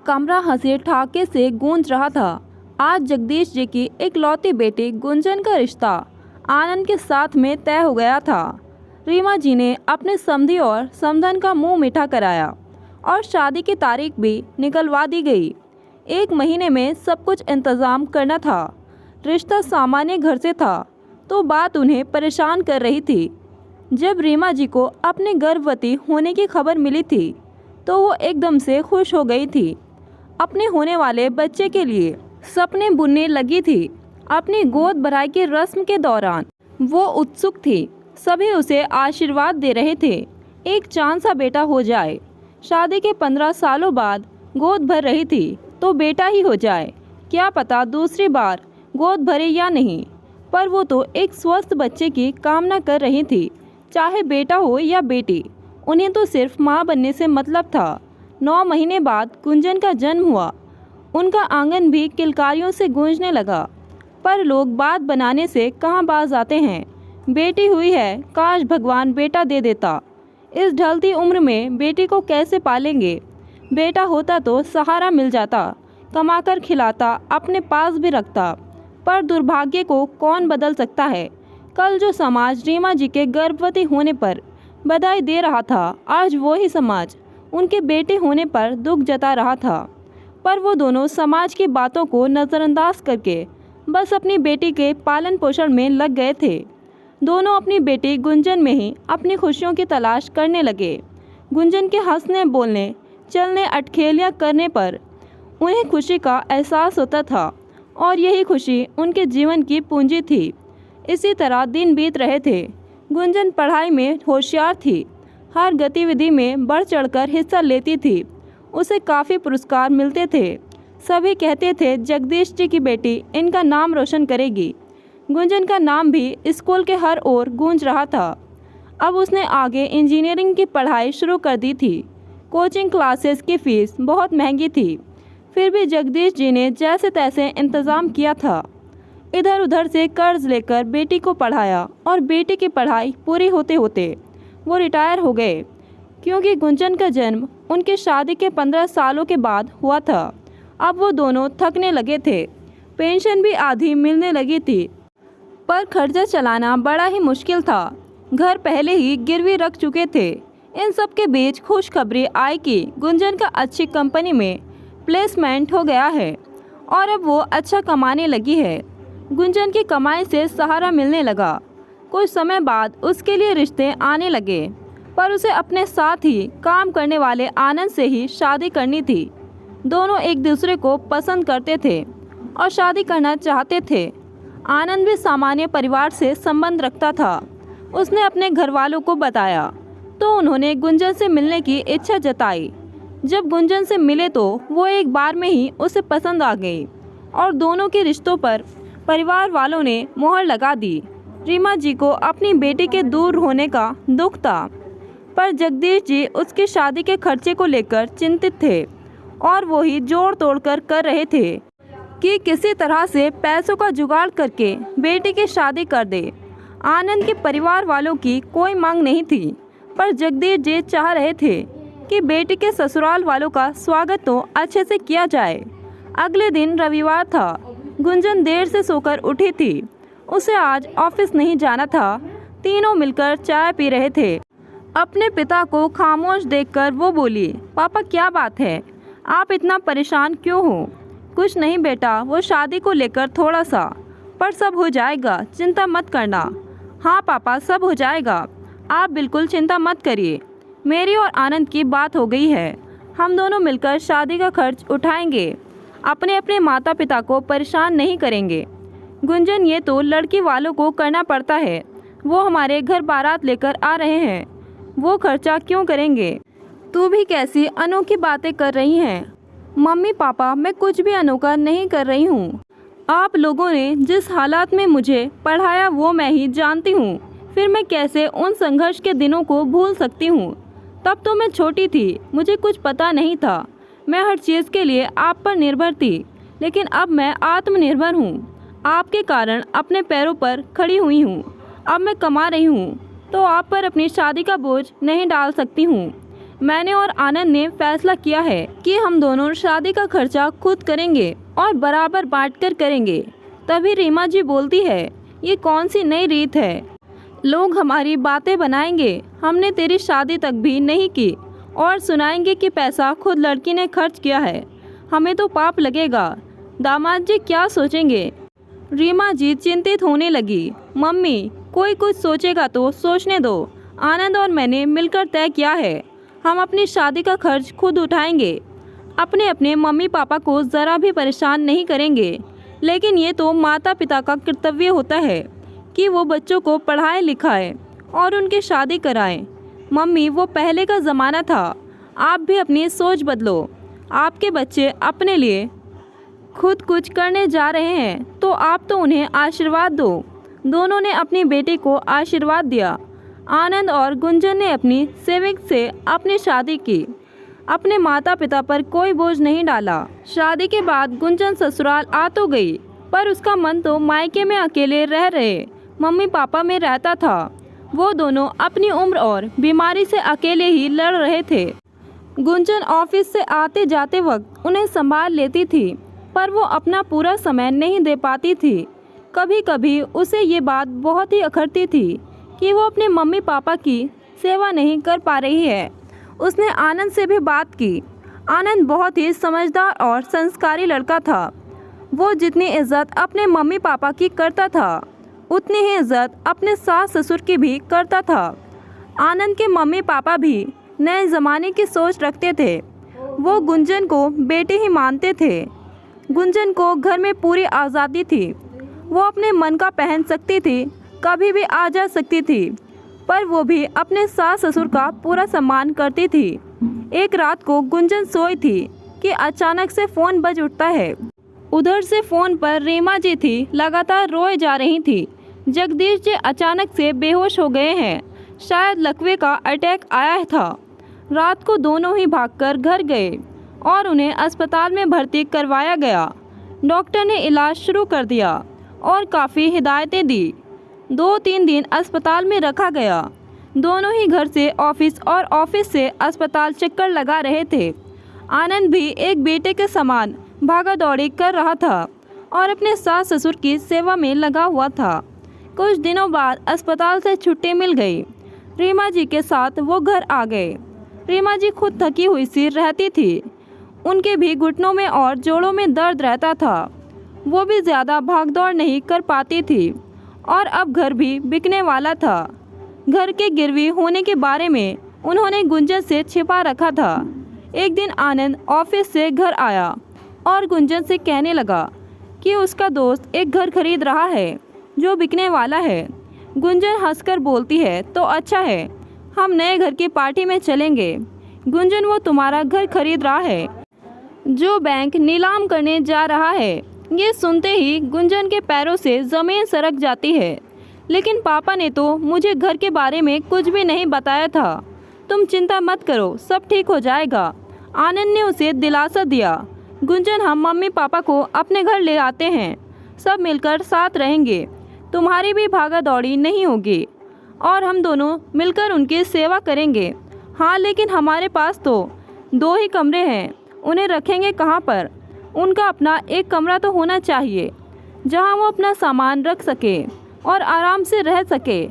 कमरा हंसी ठहाके से गूंज रहा था। आज जगदीश जी की इकलौती बेटी गुंजन का रिश्ता आनंद के साथ में तय हो गया था। रीमा जी ने अपने समधी और समधन का मुंह मीठा कराया और शादी की तारीख भी निकलवा दी गई। 1 महीने में सब कुछ इंतज़ाम करना था। रिश्ता सामान्य घर से था तो बात उन्हें परेशान कर रही थी। जब रीमा जी को अपने गर्भवती होने की खबर मिली थी तो वो एकदम से खुश हो गई थी। अपने होने वाले बच्चे के लिए सपने बुनने लगी थी। अपनी गोद भराई की रस्म के दौरान वो उत्सुक थी। सभी उसे आशीर्वाद दे रहे थे, एक चांद सा बेटा हो जाए। शादी के 15 सालों बाद गोद भर रही थी तो बेटा ही हो जाए, क्या पता दूसरी बार गोद भरे या नहीं, पर वो तो एक स्वस्थ बच्चे की कामना कर रही थी, चाहे बेटा हो या बेटी। उन्हें तो सिर्फ माँ बनने से मतलब था। 9 महीने बाद गुंजन का जन्म हुआ। उनका आंगन भी किलकारियों से गूंजने लगा, पर लोग बात बनाने से कहाँ बाज आते हैं। बेटी हुई है, काश भगवान बेटा दे देता। इस ढलती उम्र में बेटी को कैसे पालेंगे। बेटा होता तो सहारा मिल जाता, कमाकर खिलाता, अपने पास भी रखता। पर दुर्भाग्य को कौन बदल सकता है। कल जो समाज रीमा जी के गर्भवती होने पर बधाई दे रहा था, आज वही समाज उनके बेटे होने पर दुख जता रहा था। पर वो दोनों समाज की बातों को नज़रअंदाज करके बस अपनी बेटी के पालन पोषण में लग गए थे। दोनों अपनी बेटी गुंजन में ही अपनी खुशियों की तलाश करने लगे। गुंजन के हंसने, बोलने, चलने, अटखेलियाँ करने पर उन्हें खुशी का एहसास होता था और यही खुशी उनके जीवन की पूंजी थी। इसी तरह दिन बीत रहे थे। गुंजन पढ़ाई में होशियार थी, हर गतिविधि में बढ़ चढ़कर हिस्सा लेती थी। उसे काफ़ी पुरस्कार मिलते थे। सभी कहते थे जगदीश जी की बेटी इनका नाम रोशन करेगी। गुंजन का नाम भी स्कूल के हर ओर गूंज रहा था। अब उसने आगे इंजीनियरिंग की पढ़ाई शुरू कर दी थी। कोचिंग क्लासेस की फ़ीस बहुत महंगी थी, फिर भी जगदीश जी ने जैसे तैसे इंतज़ाम किया था। इधर उधर से कर्ज लेकर बेटी को पढ़ाया और बेटी की पढ़ाई पूरी होते होते वो रिटायर हो गए, क्योंकि गुंजन का जन्म उनकी शादी के 15 सालों के बाद हुआ था। अब वो दोनों थकने लगे थे। पेंशन भी आधी मिलने लगी थी, पर खर्चा चलाना बड़ा ही मुश्किल था। घर पहले ही गिरवी रख चुके थे। इन सब के बीच खुशखबरी आई कि गुंजन का अच्छी कंपनी में प्लेसमेंट हो गया है और अब वो अच्छा कमाने लगी है। गुंजन की कमाई से सहारा मिलने लगा। कुछ समय बाद उसके लिए रिश्ते आने लगे, पर उसे अपने साथ ही काम करने वाले आनंद से ही शादी करनी थी। दोनों एक दूसरे को पसंद करते थे और शादी करना चाहते थे। आनंद भी सामान्य परिवार से संबंध रखता था। उसने अपने घर वालों को बताया तो उन्होंने गुंजन से मिलने की इच्छा जताई। जब गुंजन से मिले तो वो एक बार में ही उसे पसंद आ गई और दोनों के रिश्तों पर परिवार वालों ने मोहर लगा दी। रीमा जी को अपनी बेटी के दूर होने का दुख था, पर जगदीश जी उसकी शादी के खर्चे को लेकर चिंतित थे और वो ही जोड़ तोड़ कर रहे थे कि किसी तरह से पैसों का जुगाड़ करके बेटी की शादी कर दे। आनंद के परिवार वालों की कोई मांग नहीं थी, पर जगदीश जी चाह रहे थे कि बेटी के ससुराल वालों का स्वागत तो अच्छे से किया जाए। अगले दिन रविवार था। गुंजन देर से सोकर उठी थी। उसे आज ऑफिस नहीं जाना था। तीनों मिलकर चाय पी रहे थे। अपने पिता को खामोश देखकर वो बोली, पापा क्या बात है, आप इतना परेशान क्यों हो? कुछ नहीं बेटा, वो शादी को लेकर थोड़ा सा, पर सब हो जाएगा, चिंता मत करना। हाँ पापा, सब हो जाएगा, आप बिल्कुल चिंता मत करिए। मेरी और आनंद की बात हो गई है। हम दोनों मिलकर शादी का खर्च उठाएंगे। अपने अपने माता पिता को परेशान नहीं करेंगे। गुंजन, ये तो लड़की वालों को करना पड़ता है। वो हमारे घर बारात लेकर आ रहे हैं, वो खर्चा क्यों करेंगे? तू भी कैसी अनोखी बातें कर रही हैं? मम्मी पापा, मैं कुछ भी अनोखा नहीं कर रही हूँ। आप लोगों ने जिस हालात में मुझे पढ़ाया वो मैं ही जानती हूँ। फिर मैं कैसे उन संघर्ष के दिनों को भूल सकती हूँ? तब तो मैं छोटी थी, मुझे कुछ पता नहीं था। मैं हर चीज़ के लिए आप पर निर्भर थी, लेकिन अब मैं आत्मनिर्भर हूँ। आपके कारण अपने पैरों पर खड़ी हुई हूँ। अब मैं कमा रही हूँ तो आप पर अपनी शादी का बोझ नहीं डाल सकती हूँ। मैंने और आनंद ने फैसला किया है कि हम दोनों शादी का खर्चा खुद करेंगे और बराबर बांटकर करेंगे। तभी रीमा जी बोलती है, ये कौन सी नई रीत है? लोग हमारी बातें बनाएंगे, हमने तेरी शादी तक भी नहीं की और सुनाएंगे कि पैसा खुद लड़की ने खर्च किया है। हमें तो पाप लगेगा, दामाद जी क्या सोचेंगे? रीमा जी चिंतित होने लगी। मम्मी, कोई कुछ सोचेगा तो सोचने दो। आनंद और मैंने मिलकर तय किया है, हम अपनी शादी का खर्च खुद उठाएंगे। अपने अपने मम्मी पापा को ज़रा भी परेशान नहीं करेंगे। लेकिन ये तो माता पिता का कर्तव्य होता है कि वो बच्चों को पढ़ाए लिखाए और उनकी शादी कराएं। मम्मी, वो पहले का ज़माना था, आप भी अपनी सोच बदलो। आपके बच्चे अपने लिए खुद कुछ करने जा रहे हैं तो आप तो उन्हें आशीर्वाद दो। दोनों ने अपनी बेटी को आशीर्वाद दिया। आनंद और गुंजन ने अपनी सेविंग्स से अपनी शादी की। अपने माता पिता पर कोई बोझ नहीं डाला। शादी के बाद गुंजन ससुराल आ तो गई, पर उसका मन तो मायके में अकेले रह रहे मम्मी पापा में रहता था। वो दोनों अपनी उम्र और बीमारी से अकेले ही लड़ रहे थे। गुंजन ऑफिस से आते जाते वक्त उन्हें संभाल लेती थी, पर वो अपना पूरा समय नहीं दे पाती थी। कभी कभी उसे ये बात बहुत ही अखरती थी कि वो अपने मम्मी पापा की सेवा नहीं कर पा रही है। उसने आनंद से भी बात की। आनंद बहुत ही समझदार और संस्कारी लड़का था। वो जितनी इज्जत अपने मम्मी पापा की करता था, उतनी ही इज्जत अपने सास ससुर की भी करता था। आनंद के मम्मी पापा भी नए ज़माने की सोच रखते थे। वो गुंजन को बेटे ही मानते थे। गुंजन को घर में पूरी आज़ादी थी। वो अपने मन का पहन सकती थी, कभी भी आ जा सकती थी, पर वो भी अपने सास ससुर का पूरा सम्मान करती थी। एक रात को गुंजन सोई थी कि अचानक से फ़ोन बज उठता है। उधर से फ़ोन पर रीमा जी थी, लगातार रोए जा रही थी। जगदीश जी अचानक से बेहोश हो गए हैं, शायद लकवे का अटैक आया था। रात को दोनों ही भागकर घर गए और उन्हें अस्पताल में भर्ती करवाया गया। डॉक्टर ने इलाज शुरू कर दिया और काफ़ी हिदायतें दी। 2-3 दिन अस्पताल में रखा गया। दोनों ही घर से ऑफिस और ऑफिस से अस्पताल चक्कर लगा रहे थे। आनंद भी एक बेटे के समान भागा दौड़ी कर रहा था और अपने सास ससुर की सेवा में लगा हुआ था। कुछ दिनों बाद अस्पताल से छुट्टी मिल गई। रीमा जी के साथ वो घर आ गए। रीमा जी खुद थकी हुई सी रहती थी। उनके भी घुटनों में और जोड़ों में दर्द रहता था। वो भी ज़्यादा भागदौड़ नहीं कर पाती थी और अब घर भी बिकने वाला था। घर के गिरवी होने के बारे में उन्होंने गुंजन से छिपा रखा था। एक दिन आनंद ऑफिस से घर आया और गुंजन से कहने लगा कि उसका दोस्त एक घर खरीद रहा है जो बिकने वाला है। गुंजन हंसकर बोलती है, तो अच्छा है, हम नए घर की पार्टी में चलेंगे। गुंजन, वो तुम्हारा घर खरीद रहा है जो बैंक नीलाम करने जा रहा है। ये सुनते ही गुंजन के पैरों से ज़मीन सरक जाती है। लेकिन पापा ने तो मुझे घर के बारे में कुछ भी नहीं बताया था। तुम चिंता मत करो, सब ठीक हो जाएगा। आनंद ने उसे दिलासा दिया। गुंजन, हम मम्मी पापा को अपने घर ले आते हैं, सब मिलकर साथ रहेंगे। तुम्हारी भी भागा दौड़ी नहीं होगी और हम दोनों मिलकर उनकी सेवा करेंगे। हाँ, लेकिन हमारे पास तो 2 ही कमरे हैं, उन्हें रखेंगे कहाँ पर? उनका अपना एक कमरा तो होना चाहिए जहाँ वो अपना सामान रख सके और आराम से रह सके।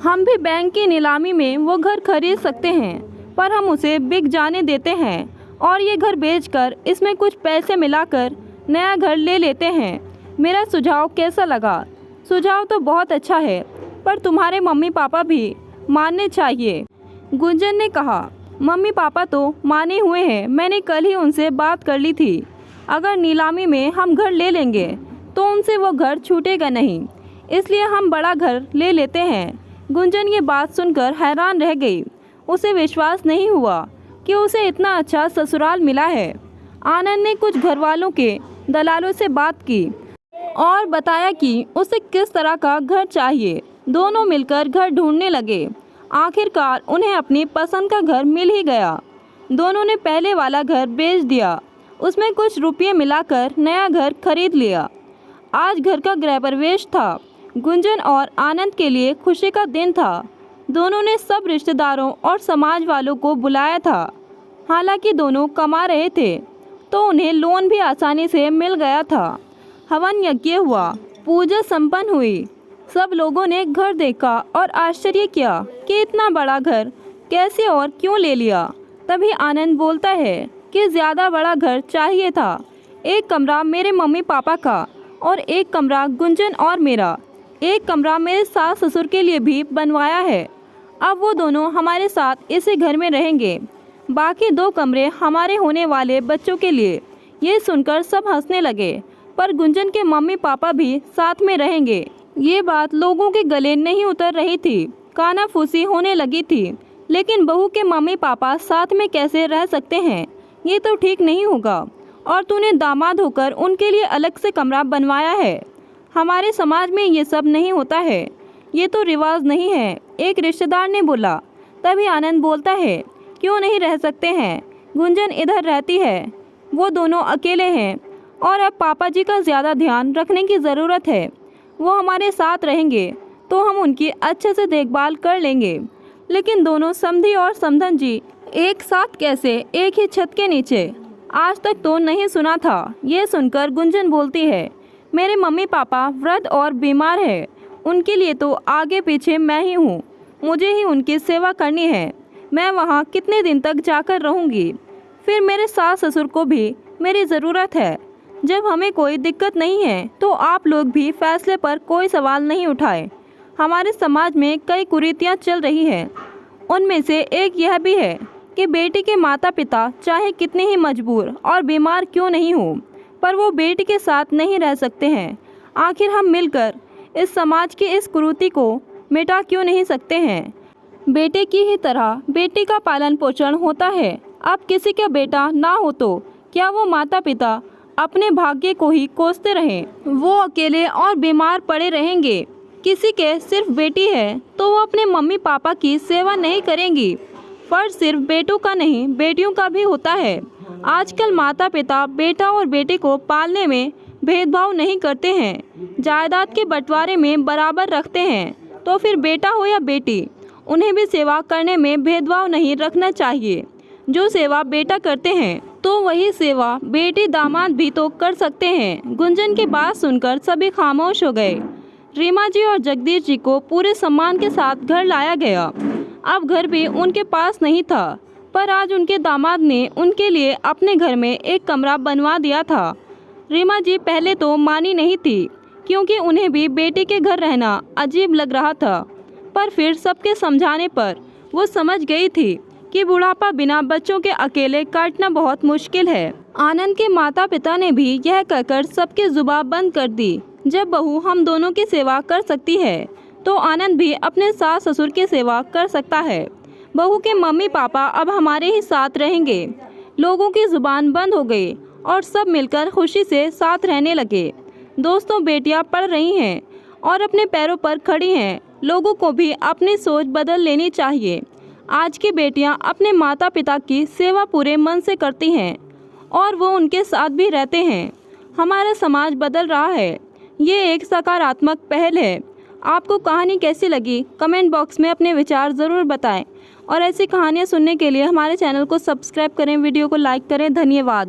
हम भी बैंक की नीलामी में वो घर खरीद सकते हैं, पर हम उसे बिक जाने देते हैं और ये घर बेचकर इसमें कुछ पैसे मिलाकर नया घर ले लेते हैं। मेरा सुझाव कैसा लगा? सुझाव तो बहुत अच्छा है, पर तुम्हारे मम्मी पापा भी मानने चाहिए। गुंजन ने कहा, मम्मी पापा तो माने हुए हैं, मैंने कल ही उनसे बात कर ली थी। अगर नीलामी में हम घर ले लेंगे तो उनसे वो घर छूटेगा नहीं, इसलिए हम बड़ा घर ले लेते हैं। गुंजन ये बात सुनकर हैरान रह गई। उसे विश्वास नहीं हुआ कि उसे इतना अच्छा ससुराल मिला है। आनंद ने कुछ घरवालों के दलालों से बात की और बताया कि उसे किस तरह का घर चाहिए। दोनों मिलकर घर ढूंढने लगे। आखिरकार उन्हें अपनी पसंद का घर मिल ही गया। दोनों ने पहले वाला घर बेच दिया, उसमें कुछ रुपये मिलाकर नया घर खरीद लिया। आज घर का गृह प्रवेश था। गुंजन और आनंद के लिए खुशी का दिन था। दोनों ने सब रिश्तेदारों और समाज वालों को बुलाया था। हालांकि दोनों कमा रहे थे तो उन्हें लोन भी आसानी से मिल गया था। हवन यज्ञ हुआ, पूजा संपन्न हुई। सब लोगों ने घर देखा और आश्चर्य किया कि इतना बड़ा घर कैसे और क्यों ले लिया। तभी आनंद बोलता है कि ज़्यादा बड़ा घर चाहिए था। एक कमरा मेरे मम्मी पापा का और एक कमरा गुंजन और मेरा। एक कमरा मेरे सास ससुर के लिए भी बनवाया है। अब वो दोनों हमारे साथ इसी घर में रहेंगे। बाकी 2 कमरे हमारे होने वाले बच्चों के लिए। ये सुनकर सब हंसने लगे, पर गुंजन के मम्मी पापा भी साथ में रहेंगे। ये बात लोगों के गले नहीं उतर रही थी। कानाफूसी होने लगी थी। लेकिन बहू के मम्मी पापा साथ में कैसे रह सकते हैं? ये तो ठीक नहीं होगा। और तूने दामाद होकर उनके लिए अलग से कमरा बनवाया है। हमारे समाज में ये सब नहीं होता है। ये तो रिवाज नहीं है, एक रिश्तेदार ने बोला। तभी आनंद बोलता है, क्यों नहीं रह सकते हैं? गुंजन इधर रहती है, वो दोनों अकेले हैं और अब पापा जी का ज़्यादा ध्यान रखने की ज़रूरत है। वो हमारे साथ रहेंगे तो हम उनकी अच्छे से देखभाल कर लेंगे। लेकिन दोनों समधी और समधन जी एक साथ कैसे एक ही छत के नीचे? आज तक तो नहीं सुना था। ये सुनकर गुंजन बोलती है, मेरे मम्मी पापा वृद्ध और बीमार है, उनके लिए तो आगे पीछे मैं ही हूँ। मुझे ही उनकी सेवा करनी है। मैं वहाँ कितने दिन तक जाकर रहूँगी? फिर मेरे सास ससुर को भी मेरी ज़रूरत है। जब हमें कोई दिक्कत नहीं है तो आप लोग भी फैसले पर कोई सवाल नहीं उठाए। हमारे समाज में कई कुरीतियाँ चल रही हैं। उनमें से एक यह भी है कि बेटी के माता पिता चाहे कितने ही मजबूर और बीमार क्यों नहीं हो, पर वो बेटी के साथ नहीं रह सकते हैं। आखिर हम मिलकर इस समाज की इस कुरीति को मिटा क्यों नहीं सकते हैं? बेटे की ही तरह बेटी का पालन पोषण होता है। अब किसी का बेटा ना हो तो क्या वो माता पिता अपने भाग्य को ही कोसते रहें? वो अकेले और बीमार पड़े रहेंगे। किसी के सिर्फ बेटी है तो वो अपने मम्मी पापा की सेवा नहीं करेंगी। फर्ज सिर्फ बेटों का नहीं, बेटियों का भी होता है। आजकल माता पिता बेटा और बेटी को पालने में भेदभाव नहीं करते हैं। जायदाद के बंटवारे में बराबर रखते हैं। तो फिर बेटा हो या बेटी, उन्हें भी सेवा करने में भेदभाव नहीं रखना चाहिए। जो सेवा बेटा करते हैं तो वही सेवा बेटी दामाद भी तो कर सकते हैं। गुंजन की बात सुनकर सभी खामोश हो गए। रीमा जी और जगदीश जी को पूरे सम्मान के साथ घर लाया गया। अब घर भी उनके पास नहीं था, पर आज उनके दामाद ने उनके लिए अपने घर में एक कमरा बनवा दिया था। रीमा जी पहले तो मानी नहीं थी, क्योंकि उन्हें भी बेटी के घर रहना अजीब लग रहा था। पर फिर सबके समझाने पर वो समझ गई थी कि बुढ़ापा बिना बच्चों के अकेले काटना बहुत मुश्किल है। आनंद के माता पिता ने भी यह कहकर सबकी जुबान बंद कर दी, जब बहू हम दोनों की सेवा कर सकती है तो आनंद भी अपने सास ससुर की सेवा कर सकता है। बहू के मम्मी पापा अब हमारे ही साथ रहेंगे। लोगों की जुबान बंद हो गई और सब मिलकर खुशी से साथ रहने लगे। दोस्तों, बेटियां पढ़ रही हैं और अपने पैरों पर खड़ी हैं। लोगों को भी अपनी सोच बदल लेनी चाहिए। आज की बेटियां अपने माता पिता की सेवा पूरे मन से करती हैं और वो उनके साथ भी रहते हैं। हमारा समाज बदल रहा है। ये एक सकारात्मक पहल है। आपको कहानी कैसी लगी? कमेंट बॉक्स में अपने विचार ज़रूर बताएं और ऐसी कहानियाँ सुनने के लिए हमारे चैनल को सब्सक्राइब करें, वीडियो को लाइक करें। धन्यवाद।